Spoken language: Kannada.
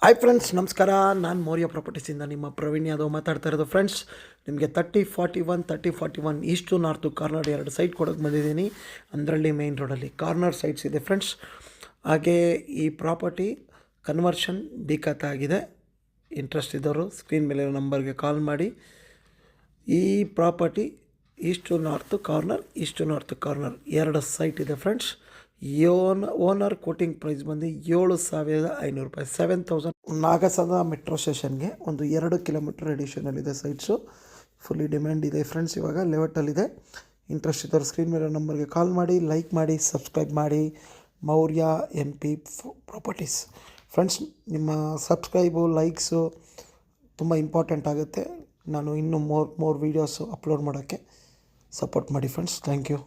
ಹಾಯ್ ಫ್ರೆಂಡ್ಸ್, ನಮಸ್ಕಾರ. ನಾನು ಮೌರ್ಯ ಪ್ರಾಪರ್ಟೀಸಿಂದ ನಿಮ್ಮ ಪ್ರವೀಣ್ ಯಾದವ್ ಮಾತಾಡ್ತಾ ಇರೋದು. ಫ್ರೆಂಡ್ಸ್, ನಿಮಗೆ 3041 east to north corner 2 site ಕೊಡೋಕ್ಕೆ ಬಂದಿದ್ದೀನಿ. ಅದರಲ್ಲಿ ಮೇನ್ ರೋಡಲ್ಲಿ ಕಾರ್ನರ್ ಸೈಟ್ಸ್ ಇದೆ ಫ್ರೆಂಡ್ಸ್. ಹಾಗೆ ಈ ಪ್ರಾಪರ್ಟಿ ಕನ್ವರ್ಷನ್ ಡಿಕತ್ ಆಗಿದೆ. ಇಂಟ್ರೆಸ್ಟ್ ಇದ್ದವರು ಸ್ಕ್ರೀನ್ ಮೇಲೆ ನಂಬರ್ಗೆ ಕಾಲ್ ಮಾಡಿ. ಈ property east to north corner 2 site ಇದೆ ಫ್ರೆಂಡ್ಸ್. ಓನರ್ ಕೋಟಿಂಗ್ ಪ್ರೈಸ್ ಬಂದು 7,500 ರೂಪಾಯಿ, 7,000. ನಾಗಸಂದ್ರ ಮೆಟ್ರೋ ಸ್ಟೇಷನ್ಗೆ ಒಂದು 2 ಕಿಲೋಮೀಟರ್ ರೇಡಿಯೇಷನಲ್ಲಿದೆ ಸೈಟ್ಸು. ಫುಲ್ಲಿ ಡಿಮ್ಯಾಂಡ್ ಇದೆ ಫ್ರೆಂಡ್ಸ್. ಇವಾಗ ಲೆವೆಟಲ್ಲಿದೆ. ಇಂಟ್ರೆಸ್ಟ್ ಇದ್ದವರು ಸ್ಕ್ರೀನ್ ಮೇಲೆ ನಂಬರ್ಗೆ ಕಾಲ್ ಮಾಡಿ, ಲೈಕ್ ಮಾಡಿ, ಸಬ್ಸ್ಕ್ರೈಬ್ ಮಾಡಿ. Maurya MP properties. ಫ್ರೆಂಡ್ಸ್, ನಿಮ್ಮ ಸಬ್ಸ್ಕ್ರೈಬು, ಲೈಕ್ಸು ತುಂಬ ಇಂಪಾರ್ಟೆಂಟ್ ಆಗುತ್ತೆ. ನಾನು ಇನ್ನೂ ಮೋರ್ ವೀಡಿಯೋಸು ಅಪ್ಲೋಡ್ ಮಾಡೋಕ್ಕೆ ಸಪೋರ್ಟ್ ಮಾಡಿ ಫ್ರೆಂಡ್ಸ್. Thank you.